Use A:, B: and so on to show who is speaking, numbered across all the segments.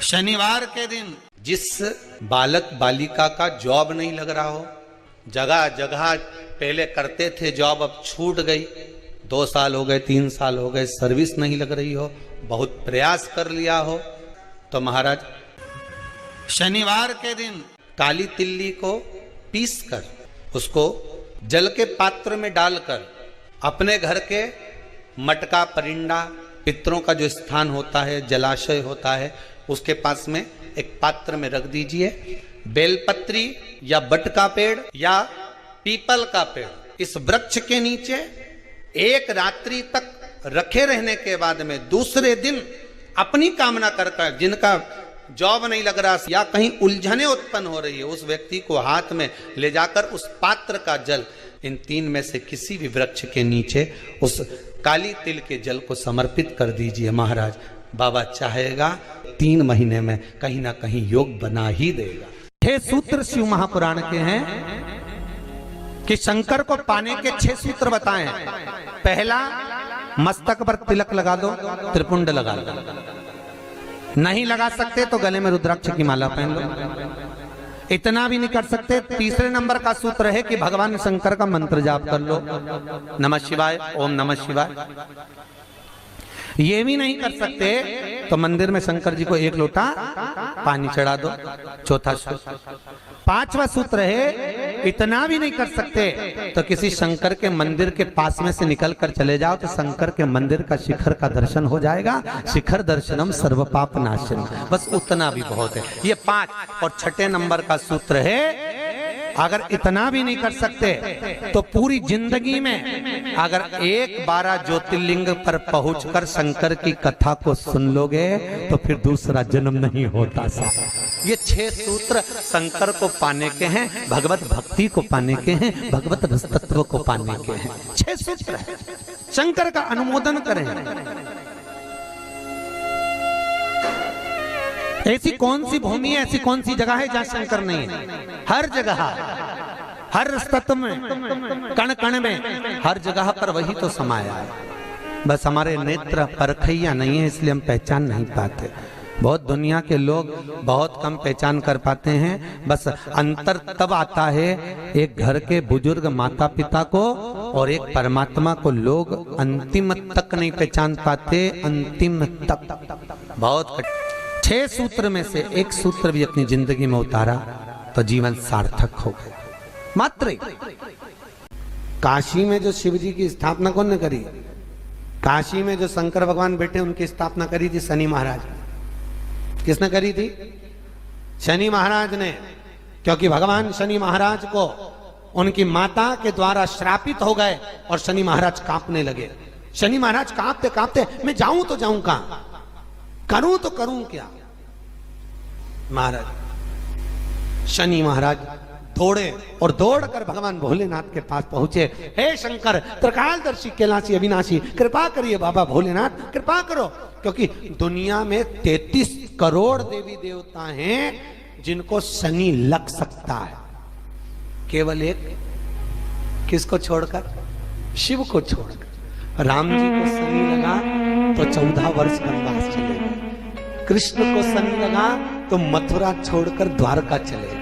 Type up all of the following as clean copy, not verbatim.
A: शनिवार के दिन
B: जिस बालक बालिका का जॉब नहीं लग रहा हो, जगह जगह पहले करते थे जॉब, अब छूट गई, 2 साल हो गए, 3 साल हो गए, सर्विस नहीं लग रही हो, बहुत प्रयास कर लिया हो, तो महाराज
A: शनिवार के दिन
B: काली तिल्ली को पीस कर उसको जल के पात्र में डालकर अपने घर के मटका परिंडा पितरों का जो स्थान होता है, जलाशय होता है, उसके पास में एक पात्र में रख दीजिए। बेलपत्री या बट का पेड़ या पीपल का पेड़, इस वृक्ष के नीचे एक रात्रि तक रखे रहने के बाद में दूसरे दिन अपनी कामना करकर, जिनका जॉब नहीं लग रहा या कहीं उलझने उत्पन्न हो रही है, उस व्यक्ति को हाथ में ले जाकर उस पात्र का जल इन 3 में से किसी भी वृक्ष के नीचे उस काली तिल के जल को समर्पित कर दीजिए। महाराज बाबा चाहेगा 3 महीने में कहीं ना कहीं योग बना ही देगा।
A: 6 सूत्र शिव महापुराण के हैं कि शंकर को पाने के 6 सूत्र बताएं। पहला, मस्तक पर तिलक लगा दो, त्रिपुंड लगा दो, नहीं लगा सकते तो गले में रुद्राक्ष की माला पहन लो। इतना भी नहीं कर सकते, तीसरे नंबर का सूत्र है कि भगवान शंकर का मंत्र जाप कर लो, नमः शिवाय, ओम नमः शिवाय। ये भी नहीं कर सकते तो मंदिर में शंकर जी को 1 लोटा पानी चढ़ा दो, चौथा सूत्र। 5वां सूत्र है, इतना भी नहीं कर सकते तो किसी शंकर के मंदिर के पास में से निकल कर चले जाओ तो शंकर के मंदिर का शिखर का दर्शन हो जाएगा। शिखर दर्शनम सर्व पाप नाशनम, बस उतना भी बहुत है। ये 5। और 6ठे नंबर का सूत्र है, अगर इतना भी नहीं कर सकते तो पूरी जिंदगी में अगर 12 ज्योतिर्लिंग पर पहुंचकर शंकर की कथा को सुन लोगे तो फिर दूसरा जन्म नहीं होता। ये 6 सूत्र शंकर को पाने के हैं, भगवत भक्ति को पाने के हैं, भगवत रसतत्व को पाने के हैं। 6 सूत्र है। शंकर का अनुमोदन करें। ऐसी कौन सी भूमि है, ऐसी कौन सी जगह है जहां शंकर नहीं है? हर जगह, हर तत्व में, कण कण में, हर जगह पर वही तो समाया है। बस हमारे नेत्र परखैया नहीं है, इसलिए हम पहचान नहीं पाते। बहुत दुनिया के लोग बहुत कम पहचान कर पाते हैं। बस अंतर तब आता है एक घर के बुजुर्ग माता पिता को और एक परमात्मा को लोग अंतिम तक नहीं पहचान पाते। अंतिम तक बहुत 6 सूत्र में से 1 सूत्र भी अपनी जिंदगी में उतारा तो जीवन सार्थक हो गया। मात्र काशी में जो शिव जी की स्थापना कौन ने करी? काशी में जो शंकर भगवान बैठे उनकी स्थापना करी थी शनि महाराज। किसने करी थी? शनि महाराज ने। क्योंकि भगवान शनि महाराज को उनकी माता के द्वारा श्रापित हो गए और शनि महाराज कांपने लगे। शनि महाराज कांपते कांपते, मैं जाऊं तो जाऊं कहां, करूं तो करूं क्या? महाराज शनि महाराज दौड़े और दौड़कर भगवान भोलेनाथ के पास पहुंचे। हे शंकर, त्रिकालदर्शी, कैलाशी, अविनाशी, कृपा करिए बाबा भोलेनाथ, कृपा करो। क्योंकि दुनिया में 33 करोड़ देवी देवता हैं जिनको शनि लग सकता है, केवल एक किसको छोड़कर? शिव को छोड़कर। राम जी को शनि लगा तो 14 वर्ष वनवास चले गए। कृष्ण को शनि लगा तो मथुरा छोड़कर द्वारका चले गए।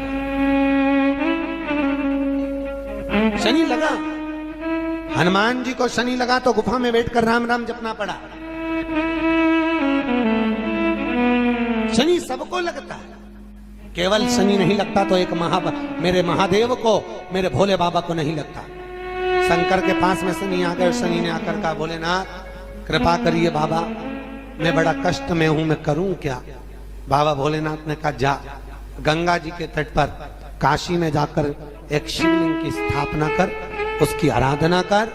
A: शनि लगा। हनुमान जी को शनि लगा तो गुफा में बैठकर राम राम जपना पड़ा। शनि सबको लगता है, केवल शनि नहीं लगता तो एक मेरे महादेव को, मेरे भोले बाबा को नहीं लगता। शंकर के पास में शनि आ गए। शनि ने आकर कहा, भोलेनाथ कृपा करिए बाबा, मैं बड़ा कष्ट में हूं, मैं करूं क्या? बाबा भोलेनाथ ने कहा, जा गंगा जी के तट पर काशी में जाकर एक शिवलिंग की स्थापना कर, उसकी आराधना कर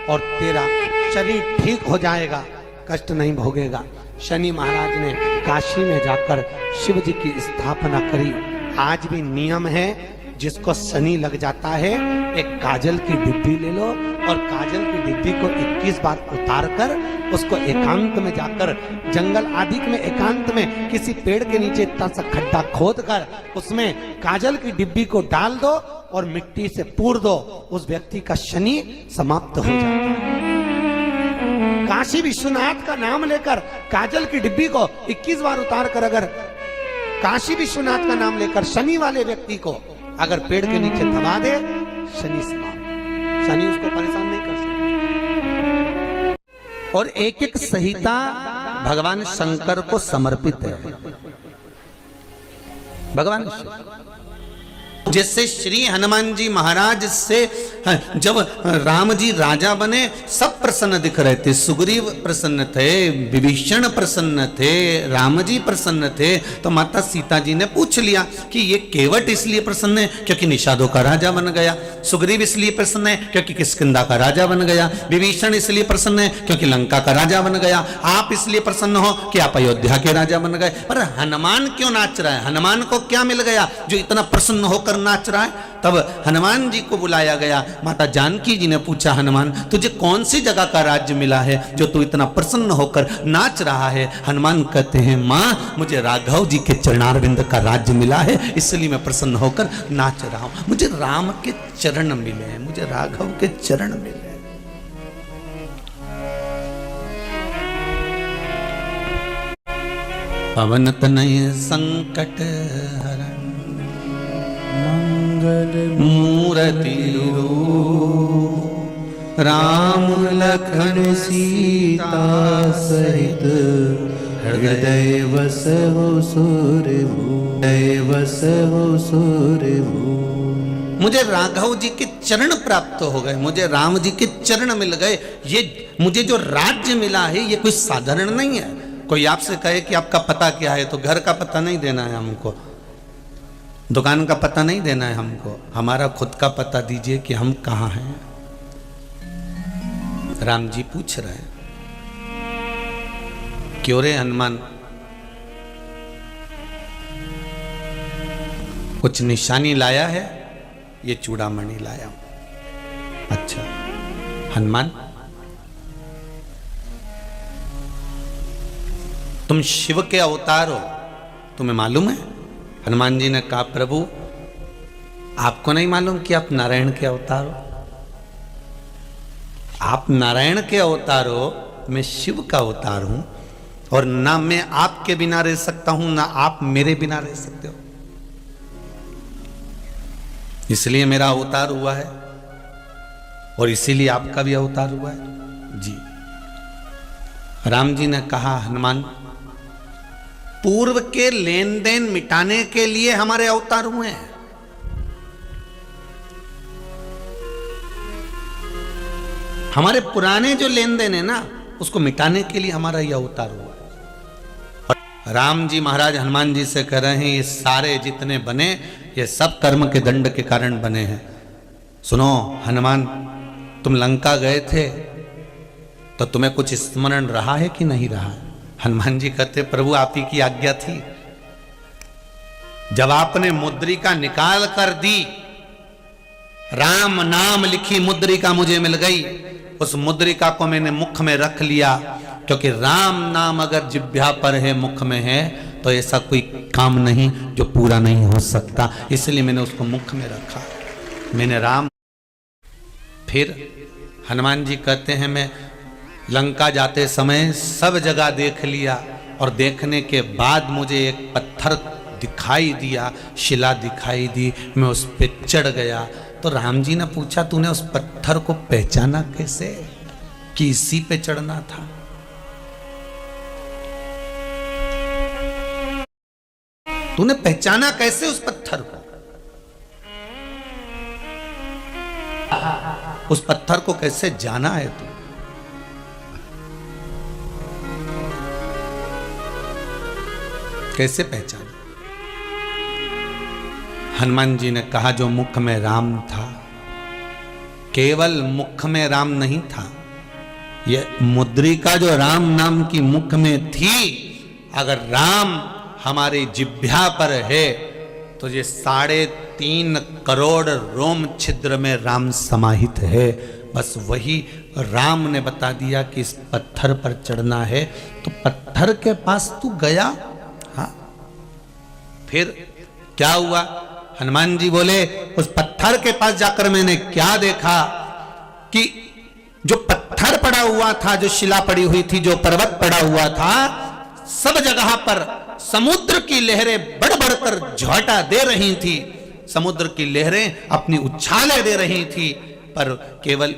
A: और तेरा शरीर ठीक हो जाएगा, कष्ट नहीं भोगेगा। शनि महाराज ने काशी में जाकर शिव जी की स्थापना करी। आज भी नियम है, जिसको शनि लग जाता है एक काजल की डिब्बी ले लो और काजल की डिब्बी को 21 बार उतार कर उसको एकांत में जाकर, जंगल आदि में एकांत में किसी पेड़ के नीचे इतना सा खड्डा खोद कर उसमें काजल की डिब्बी को डाल दो और मिट्टी से पूर दो, उस व्यक्ति का शनि समाप्त हो जाता है। काशी विश्वनाथ का नाम लेकर काजल की डिब्बी को 21 बार उतार कर अगर काशी विश्वनाथ का नाम लेकर शनि वाले व्यक्ति को अगर पेड़ के नीचे दबा दे, शनि समाप्त, शनि उसको परेशान नहीं कर सकता। और एक एक संहिता भगवान शंकर को समर्पित है। भगवान जैसे श्री हनुमान जी महाराज से जब राम जी राजा बने सब प्रसन्न दिख रहे थे। सुग्रीव प्रसन्न थे, विभीषण प्रसन्न थे, राम जी प्रसन्न थे। तो माता सीता जी ने पूछ लिया कि ये केवट इसलिए प्रसन्न है क्योंकि निषादों का राजा बन गया, सुग्रीव इसलिए प्रसन्न है क्योंकि किष्किंधा का राजा बन गया, विभीषण इसलिए प्रसन्न है क्योंकि लंका का राजा बन गया, आप इसलिए प्रसन्न हो कि आप अयोध्या के राजा बन गए। पर हनुमान क्यों नाच रहा है? हनुमान को क्या मिल गया जो इतना प्रसन्न होकर नाच रहा है? तब हनुमान जी को बुलाया गया। माता जानकी जी ने पूछा, हनुमान तुझे कौन सी जगह का राज्य मिला है जो तू इतना प्रसन्न होकर नाच रहा है? हनुमान कहते हैं, माँ मुझे राघव जी के चरणारविंद का राज्य मिला है, इसलिए मैं प्रसन्न होकर नाच रहा हूं। मुझे राम के चरण मिले हैं, मुझे राघव के चरण मिले हैं। पवन तनय संकट हरण मूर्ति
C: राम लखन सीता सहित हृदय वसहु सूरभूमि।
A: मुझे राघव जी के चरण प्राप्त हो गए, मुझे राम जी के चरण मिल गए। ये मुझे जो राज्य मिला है ये कोई साधारण नहीं है। कोई आपसे कहे कि आपका पता क्या है तो घर का पता नहीं देना है हमको, दुकान का पता नहीं देना है हमको, हमारा खुद का पता दीजिए कि हम कहाँ हैं। राम जी पूछ रहे हैं, क्यों रे हनुमान, कुछ निशानी लाया है? ये चूड़ामणि लाया हूं। अच्छा हनुमान, तुम शिव के अवतार हो, तुम्हें मालूम है? हनुमान जी ने कहा, प्रभु आपको नहीं मालूम कि आप नारायण के अवतार हो? आप नारायण के अवतार हो, मैं शिव का अवतार हूं, और ना मैं आपके बिना रह सकता हूं ना आप मेरे बिना रह सकते हो, इसलिए मेरा अवतार हुआ है और इसीलिए आपका भी अवतार हुआ है। जी। राम जी ने कहा, हनुमान पूर्व के लेन देन मिटाने के लिए हमारे अवतार हुए हैं। हमारे पुराने जो लेन देन है ना उसको मिटाने के लिए हमारा यह अवतार हुआ है। और राम जी महाराज हनुमान जी से कह रहे हैं, ये सारे जितने बने ये सब कर्म के दंड के कारण बने हैं। सुनो हनुमान, तुम लंका गए थे तो तुम्हें कुछ स्मरण रहा है कि नहीं रहा? हनुमान जी कहते, प्रभु आप ही की आज्ञा थी। जब आपने मुद्रिका निकाल कर दी, राम नाम लिखी मुद्रिका मुझे मिल गई, उस मुद्रिका को मैंने मुख में रख लिया, क्योंकि राम नाम अगर जिह्वा पर है, मुख में है, तो ऐसा कोई काम नहीं जो पूरा नहीं हो सकता, इसलिए मैंने उसको मुख में रखा, मैंने राम। फिर हनुमान जी कहते हैं, मैं लंका जाते समय सब जगह देख लिया और देखने के बाद मुझे एक पत्थर दिखाई दिया, शिला दिखाई दी, मैं उस पे चढ़ गया। तो राम जी ने पूछा, तूने उस पत्थर को पहचाना कैसे कि इसी पे चढ़ना था? तूने पहचाना कैसे उस पत्थर को? उस पत्थर को कैसे जाना है तू? कैसे पहचाना? हनुमान जी ने कहा, जो मुख में राम था, केवल मुख में राम नहीं था, ये मुद्रिका जो राम नाम की मुख में थी, अगर राम हमारे जिह्वा पर है तो ये 3.5 करोड़ रोम छिद्र में राम समाहित है। बस वही राम ने बता दिया कि इस पत्थर पर चढ़ना है, तो पत्थर के पास तू गया। हाँ, फिर क्या हुआ? हनुमान जी बोले, उस पत्थर के पास जाकर मैंने क्या देखा कि जो पत्थर पड़ा हुआ था, जो शिला पड़ी हुई थी, जो पर्वत पड़ा हुआ था,
B: सब जगह पर समुद्र की लहरें बढ़ बढ़कर झोंटा दे रही थी, समुद्र की लहरें अपनी उछाले दे रही थी, पर केवल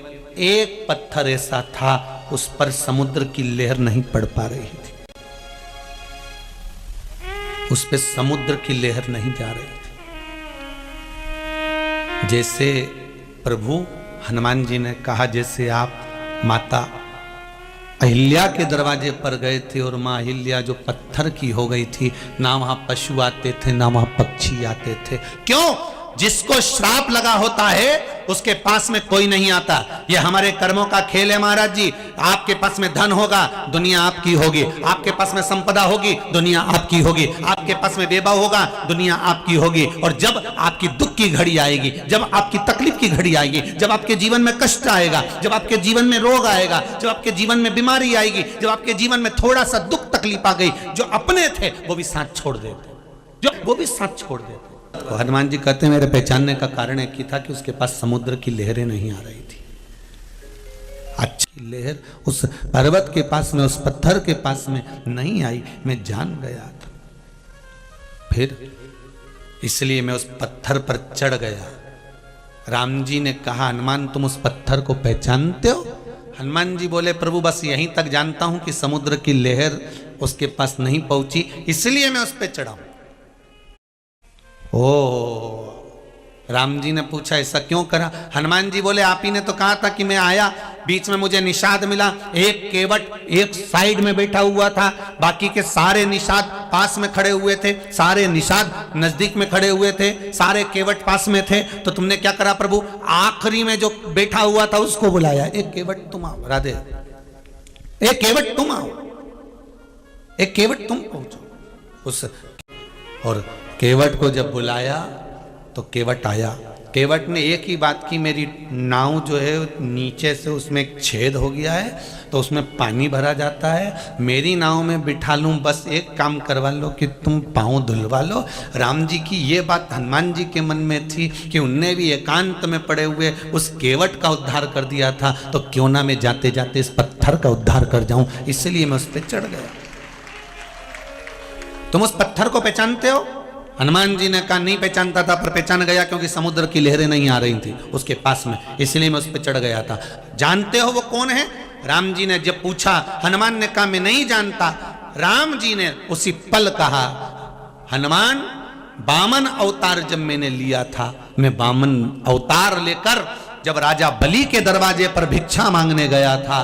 B: एक पत्थर ऐसा था उस पर समुद्र की लहर नहीं पड़ पा रही थी, उस पे समुद्र की लहर नहीं जा रही थी। जैसे प्रभु हनुमान जी ने कहा, जैसे आप माता अहिल्या के दरवाजे पर गए थे और मां अहिल्या जो पत्थर की हो गई थी, ना वहां पशु आते थे ना वहां पक्षी आते थे। क्यों? जिसको श्राप लगा होता है उसके पास में कोई नहीं आता। ये हमारे कर्मों का खेल है महाराज जी। आपके पास में धन होगा, दुनिया आपकी होगी। आपके पास में संपदा होगी, दुनिया आपकी होगी। आपके पास में वैभव होगा, दुनिया आपकी होगी। और जब आपकी दुख की घड़ी आएगी, जब आपकी तकलीफ की घड़ी आएगी, जब आपके जीवन में कष्ट आएगा, जब आपके जीवन में रोग आएगा, जब आपके जीवन में बीमारी आएगी, जब आपके जीवन में थोड़ा सा दुख तकलीफ आ गई, जो अपने थे वो भी साथ छोड़ देते, वो भी साथ छोड़ देते। तो हनुमान जी कहते हैं मेरे पहचानने का कारण एक ही था कि उसके पास समुद्र की लहरें नहीं आ रही थी। अच्छी लहर उस पर्वत के पास में, उस पत्थर के पास में नहीं आई, मैं जान गया था। फिर इसलिए मैं उस पत्थर पर चढ़ गया। राम जी ने कहा, हनुमान तुम उस पत्थर को पहचानते हो? हनुमान जी बोले, प्रभु बस यहीं तक जानता हूं कि समुद्र की लहर उसके पास नहीं पहुंची, इसलिए मैं उस पर चढ़ा। ओ, राम जी ने पूछा ऐसा क्यों करा? हनुमान जी बोले, आप ही ने तो कहा था कि मैं आया, बीच में मुझे निषाद मिला, एक केवट एक साइड में बैठा हुआ था, बाकी के सारे निषाद पास में खड़े हुए थे, सारे निषाद नजदीक में खड़े हुए थे, सारे केवट पास में थे। तो तुमने क्या करा प्रभु? आखिरी में जो बैठा हुआ था उसको बुलाया, एक केवट तुम आओ, राधे, एक केवट तुम आओ, एक केवट तुम पहुंचो उस। और केवट को जब बुलाया तो केवट आया। केवट ने एक ही बात की, मेरी नाव जो है नीचे से उसमें एक छेद हो गया है तो उसमें पानी भरा जाता है, मेरी नाव में बिठा लूं, बस एक काम करवा लो कि तुम पाँव धुलवा लो। राम जी की ये बात हनुमान जी के मन में थी कि उनने भी एकांत में पड़े हुए उस केवट का उद्धार कर दिया था, तो क्यों ना मैं जाते जाते इस पत्थर का उद्धार कर जाऊं, इसलिए मैं उस पर चढ़ गया। तुम उस पत्थर को पहचानते हो? हनुमान जी ने कहा नहीं पहचानता था, पर पहचान गया क्योंकि समुद्र की लहरें नहीं आ रही थी उसके पास में, इसलिए मैं उस पर चढ़ गया था। जानते हो वो कौन है? राम जी ने जब पूछा, हनुमान ने कहा मैं नहीं जानता। राम जी ने उसी पल कहा, हनुमान वामन अवतार जब मैंने लिया था, मैं वामन अवतार लेकर जब राजा बलि के दरवाजे पर भिक्षा मांगने गया था,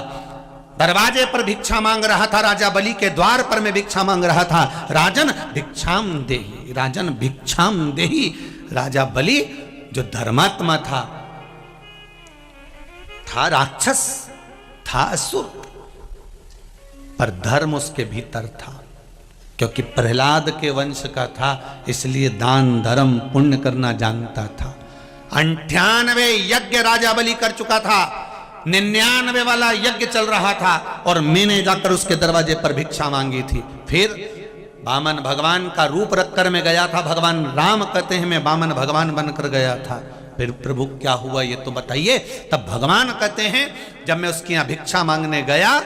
B: दरवाजे पर भिक्षा मांग रहा था, राजा बलि के द्वार पर मैं भिक्षा मांग रहा था, राजन भिक्षाम देहि, राजन भिक्षाम देहि। राजा बलि जो धर्मात्मा था राक्षस, था असुर, पर धर्म उसके भीतर था, क्योंकि प्रहलाद के वंश का था, इसलिए दान धर्म पुण्य करना जानता था। 98 यज्ञ राजा बलि कर चुका था, 99 वाला यज्ञ चल रहा था, और मैंने जाकर उसके दरवाजे पर भिक्षा मांगी थी। फिर वामन भगवान का रूप रखकर मैं गया था, भगवान राम कहते हैं मैं वामन भगवान बनकर गया था। फिर प्रभु क्या हुआ ये तो बताइए। तब भगवान कहते हैं जब मैं उसके यहाँ भिक्षा मांगने गया,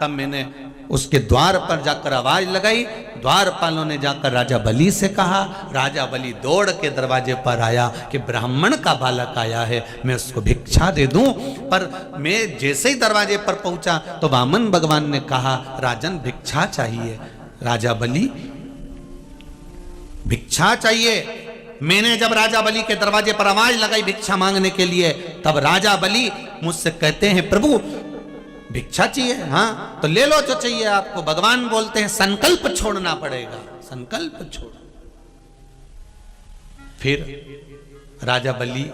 B: तब मैंने उसके द्वार पर जाकर आवाज लगाई, द्वारपालों ने जाकर राजा बलि से कहा, राजा बलि दौड़ के दरवाजे पर आया कि ब्राह्मण का बालक आया है, मैं उसको भिक्षा दे दूं। पर मैं जैसे ही दरवाजे पर पहुंचा तो वामन भगवान ने कहा, राजन भिक्षा चाहिए। राजा बलि भिक्षा चाहिए। मैंने जब राजा बलि के दरवाजे पर आवाज लगाई भिक्षा मांगने के लिए, तब राजा बलि मुझसे कहते हैं, प्रभु भिक्षा चाहिए? हाँ तो ले लो जो चाहिए आपको। भगवान बोलते हैं संकल्प छोड़ना पड़ेगा, संकल्प छोड़। फिर राजा बलि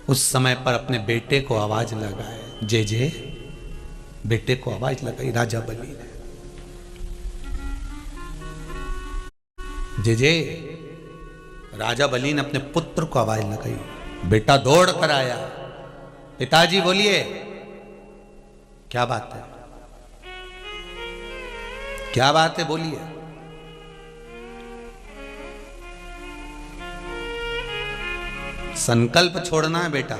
B: उस समय पर अपने बेटे को आवाज लगाए, जे जे, बेटे को आवाज लगाई राजा बलि ने, जे जे। राजा बलि ने अपने पुत्र को आवाज लगाई, बेटा दौड़ कर आया, पिताजी बोलिए क्या बात है, क्या बात है बोलिए। संकल्प छोड़ना है बेटा,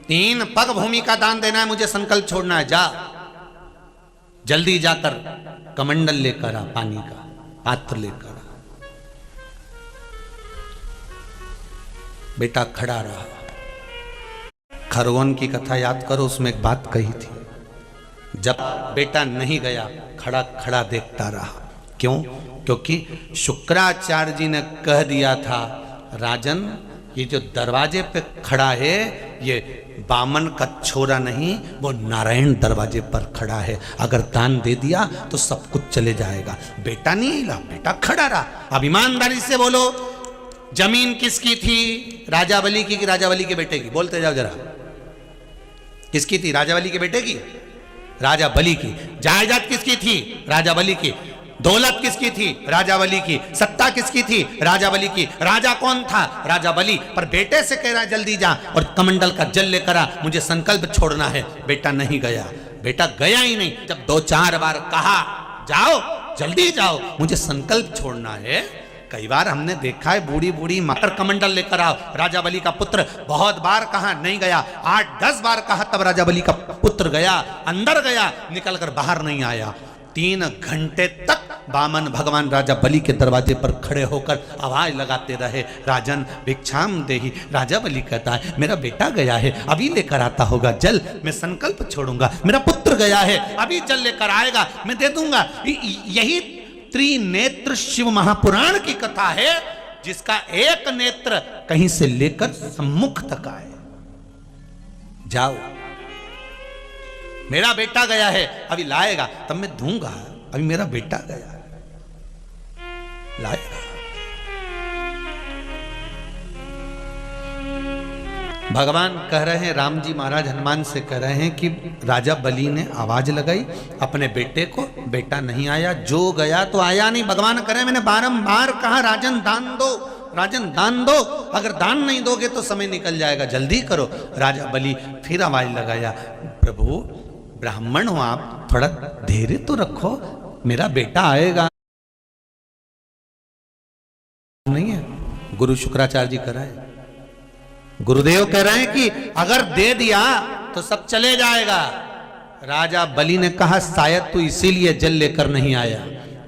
B: 3 पग भूमि का दान देना है, मुझे संकल्प छोड़ना है, जा। जल्दी जाकर कमंडल लेकर आ, पानी का पात्र लेकर आ। बेटा खड़ा रहा। खरगोन की कथा याद करो, उसमें एक बात कही थी, जब बेटा नहीं गया खड़ा खड़ा देखता रहा। क्यों? क्योंकि शुक्राचार्य जी ने कह दिया था, राजन ये जो दरवाजे पे खड़ा है ये बामन का छोरा नहीं, वो नारायण दरवाजे पर खड़ा है, अगर दान दे दिया तो सब कुछ चले जाएगा। बेटा नहीं हिला, बेटा खड़ा रहा। अब ईमानदारी से बोलो, जमीन किसकी थी? राजा बलि की कि राजा बलि के बेटे की? बोलते जाओ जरा, किसकी थी? राजा बलि के बेटे की? राजा बलि की। जायदाद किसकी थी? राजा बलि की। दौलत किसकी थी? राजा बलि की। सत्ता किसकी थी? राजा बलि की। राजा कौन था? राजा बलि। पर बेटे से कह रहा जल्दी जा और कमंडल का जल लेकर आ, मुझे संकल्प छोड़ना है। बेटा नहीं गया, बेटा गया ही नहीं। जब 2-4 बार कहा जाओ जल्दी जाओ, मुझे संकल्प छोड़ना है। कई बार हमने देखा है बूढ़ी बूढ़ी मातर कमंडल लेकर आओ, राजा बलि का पुत्र बहुत बार कहा नहीं गया, 8-10 बार कहा तब राजा बलि का पुत्र गया, अंदर गया, निकलकर बाहर नहीं आया। 3 घंटे तक बामन भगवान राजा बलि के दरवाजे पर खड़े होकर आवाज लगाते रहे, राजन भिक्षाम देहि। राजा बलि कहता है मेरा बेटा गया है, अभी लेकर आता होगा जल, मैं संकल्प छोड़ूंगा। मेरा पुत्र गया है, अभी जल लेकर आएगा, मैं दे दूंगा। यही त्रिनेत्र शिव महापुराण की कथा है, जिसका एक नेत्र कहीं से लेकर सम्मुख तक आए। जाओ, मेरा बेटा गया है, अभी लाएगा तब मैं दूंगा। अभी मेरा बेटा गया, लाएगा। भगवान कह रहे हैं, राम जी महाराज हनुमान से कह रहे हैं कि राजा बलि ने आवाज लगाई अपने बेटे को, बेटा नहीं आया, जो गया तो आया नहीं। भगवान कह रहे हैं मैंने बारंबार कहा राजन दान दो, राजन दान दो, अगर दान नहीं दोगे तो समय निकल जाएगा, जल्दी करो। राजा बलि फिर आवाज लगाया, प्रभु ब्राह्मण हो आप, थोड़ा धैर्य तो रखो, मेरा बेटा आएगा। नहीं है, गुरु शुक्राचार्य जी कह रहे हैं, गुरुदेव कह रहे हैं कि अगर दे दिया तो सब चले जाएगा। राजा बलि ने कहा शायद तू इसीलिए जल लेकर नहीं आया,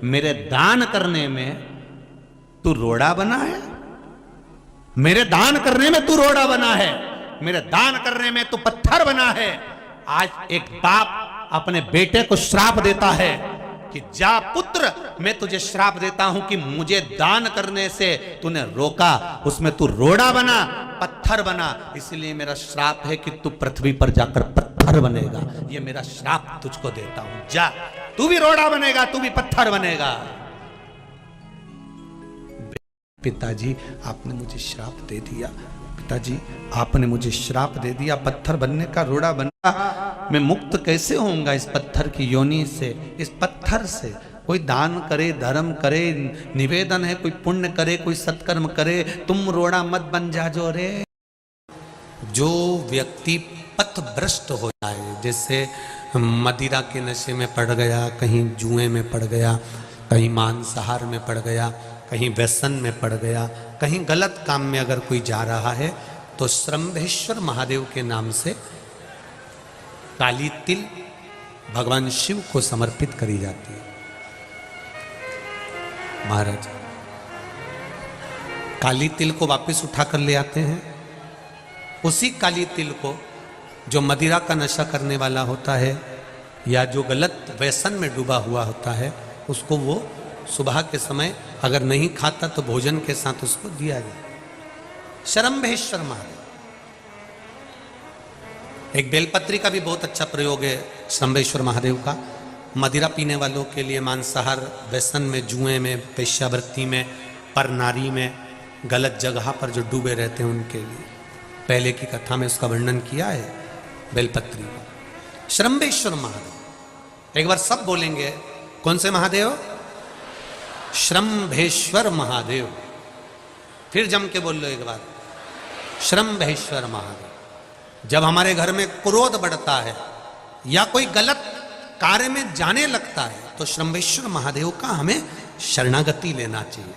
B: मेरे दान करने में तू रोड़ा बना है, मेरे दान करने में तू रोड़ा बना है, मेरे दान करने में तू पत्थर बना है। आज एक बाप अपने बेटे को श्राप देता है कि जा पुत्र, मैं तुझे श्राप देता हूं कि मुझे दान करने से तूने रोका, उसमें तू रोड़ा बना, पत्थर बना, इसलिए मेरा श्राप है कि तू पृथ्वी पर जाकर पत्थर बनेगा। ये मेरा श्राप तुझको देता हूं, जा तू भी रोड़ा बनेगा, तू भी पत्थर बनेगा। पिताजी आपने मुझे श्राप दे दिया, पिताजी आपने मुझे श्राप दे दिया, पत्थर बनने का, रोड़ा बनना, मैं मुक्त कैसे होऊंगा इस पत्थर की योनि से, इस पत्थर से। कोई दान करे, धर्म करे, निवेदन है, कोई पुण्य करे, कोई सत्कर्म करे, तुम रोड़ा मत बन जाओ रे। जो व्यक्ति पथभ्रष्ट हो जाए, जैसे मदिरा के नशे में पड़ गया, कहीं जुए में पड़ गया, कहीं मांसाहार में पड़ गया, कहीं व्यसन में पड़ गया, कहीं गलत काम में अगर कोई जा रहा है, तो श्रम्भेश्वर महादेव के नाम से काली तिल भगवान शिव को समर्पित करी जाती है। महाराज काली तिल को वापस उठा कर ले आते हैं, उसी काली तिल को जो मदिरा का नशा करने वाला होता है या जो गलत व्यसन में डूबा हुआ होता है, उसको वो सुबह के समय अगर नहीं खाता तो भोजन के साथ उसको दिया जाए। श्रम्भेश्वर महादेव। एक बेलपत्री का भी बहुत अच्छा प्रयोग है श्रम्भेश्वर महादेव का, मदिरा पीने वालों के लिए, मांसाहार, व्यसन में, जुए में, वेश्यावृत्ति में, पर नारी में, गलत जगह पर जो डूबे रहते हैं उनके लिए। पहले की कथा में उसका वर्णन किया है बेलपत्री का। श्रम्भेश्वर महादेव, एक बार सब बोलेंगे, कौन से महादेव? श्रम्भेश्वर महादेव। फिर जम के बोल लो एक बार, श्रम्भेश्वर महादेव। जब हमारे घर में क्रोध बढ़ता है या कोई गलत कार्य में जाने लगता है तो श्रम्भेश्वर महादेव का हमें शरणागति लेना चाहिए,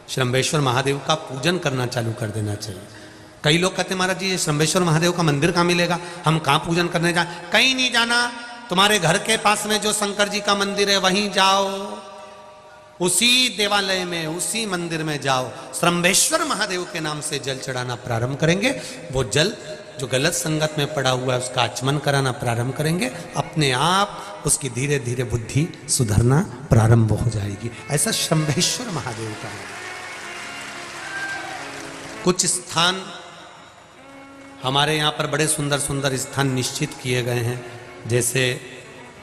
B: श्रम्भेश्वर महादेव का पूजन करना चालू कर देना चाहिए। कई लोग कहते हैं महाराज जी ये श्रम्भेश्वर महादेव का मंदिर कहाँ मिलेगा, हम कहाँ पूजन करने जाए? कहीं नहीं जाना,
A: तुम्हारे घर के पास में जो शंकर जी का मंदिर है वहीं जाओ, उसी देवालय में, उसी मंदिर में जाओ, श्रम्भेश्वर महादेव के नाम से जल चढ़ाना प्रारंभ करेंगे। वो जल जो गलत संगत में पड़ा हुआ है उसका आचमन कराना प्रारंभ करेंगे, अपने आप उसकी धीरे धीरे बुद्धि सुधरना प्रारंभ हो जाएगी। ऐसा श्रम्भेश्वर महादेव का है। कुछ स्थान हमारे यहाँ पर बड़े सुंदर सुंदर स्थान निश्चित किए गए हैं, जैसे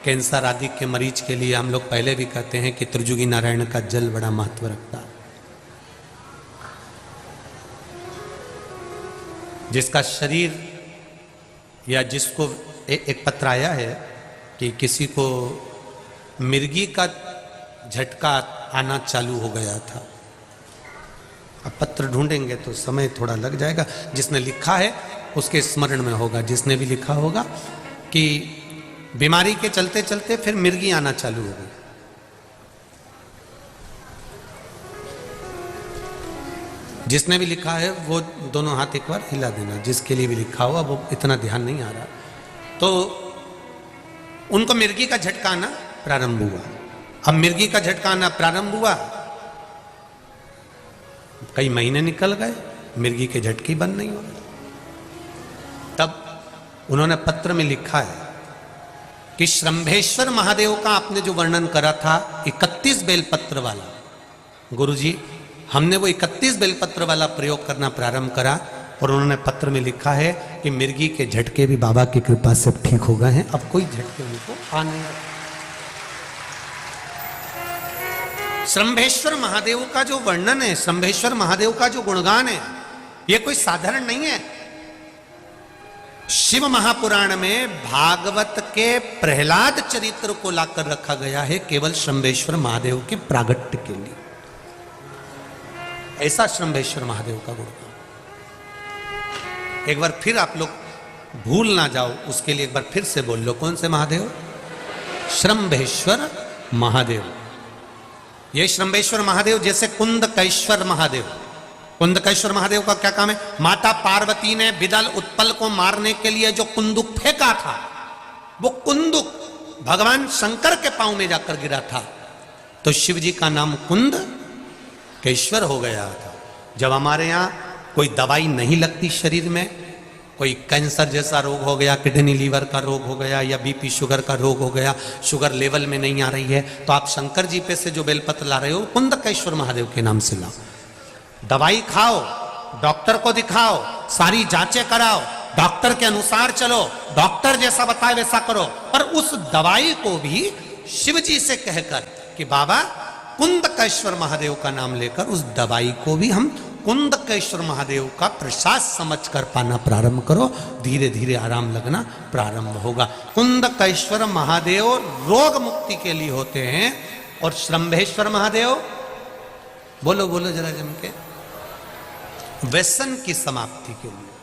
A: कैंसर आदि के मरीज के लिए हम लोग पहले भी कहते हैं कि त्रिजुगी नारायण का जल बड़ा महत्व रखता है। जिसका शरीर या जिसको एक पत्र आया है कि किसी को मिर्गी का झटका आना चालू हो गया था। अब पत्र ढूंढेंगे तो समय थोड़ा लग जाएगा, जिसने लिखा है उसके स्मरण में होगा। जिसने भी लिखा होगा कि बीमारी के चलते चलते फिर मिर्गी आना चालू हो गई। जिसने भी लिखा है वो दोनों हाथ एक बार हिला देना, जिसके लिए भी लिखा हुआ वो इतना ध्यान नहीं आ रहा। तो उनको मिर्गी का झटका आना प्रारंभ हुआ। अब मिर्गी का झटका आना प्रारंभ हुआ, कई महीने निकल गए, मिर्गी के झटके बंद नहीं हो रहे। तब उन्होंने पत्र में लिखा है कि श्रम्भेश्वर महादेव का आपने जो वर्णन करा था 31 बेलपत्र वाला, गुरुजी हमने वो 31 बेलपत्र वाला प्रयोग करना प्रारंभ करा और उन्होंने पत्र में लिखा है कि मिर्गी के झटके भी बाबा की कृपा से ठीक हो गए हैं, अब कोई झटके उनको आ नहीं रहा। श्रम्भेश्वर महादेव का जो वर्णन है, श्रम्भेश्वर महादेव का जो गुणगान है, ये कोई साधारण नहीं है। शिव महापुराण में भागवत के प्रहलाद चरित्र को लाकर रखा गया है केवल श्रम्भेश्वर महादेव के प्रागट्य के लिए। ऐसा श्रम्भेश्वर महादेव का गुणगान। एक बार फिर आप लोग भूल ना जाओ, उसके लिए एक बार फिर से बोल लो, कौन से महादेव? श्रम्भेश्वर महादेव। ये श्रम्भेश्वर महादेव जैसे कुंदकेश्वर महादेव। कुंदकेश्वर महादेव का क्या काम है? माता पार्वती ने बिदल उत्पल को मारने के लिए जो कुंदुक फेंका था, वो कुंदुक भगवान शंकर के पांव में जाकर गिरा था, तो शिव जी का नाम कुंदकेश्वर हो गया था। जब हमारे यहाँ कोई दवाई नहीं लगती शरीर में, कोई कैंसर जैसा रोग हो गया, किडनी लीवर का रोग हो गया, या बीपी शुगर का रोग हो गया, शुगर लेवल में नहीं आ रही है, तो आप शंकर जी पे से जो बेलपत्र ला रहे हो कुंदकेश्वर महादेव के नाम से लाओ। दवाई खाओ, डॉक्टर को दिखाओ, सारी जांचें कराओ, डॉक्टर के अनुसार चलो, डॉक्टर जैसा बताए वैसा करो, और उस दवाई को भी शिव जी से कहकर कि बाबा कुंदकेश्वर महादेव का नाम लेकर उस दवाई को भी हम कुंदकेश्वर महादेव का प्रसाद समझकर पाना प्रारंभ करो, धीरे धीरे आराम लगना प्रारंभ होगा। कुंदकेश्वर महादेव रोग मुक्ति के लिए होते हैं, और श्रम्भेश्वर महादेव, बोलो बोलो जरा जम के, व्यसन की समाप्ति के लिए।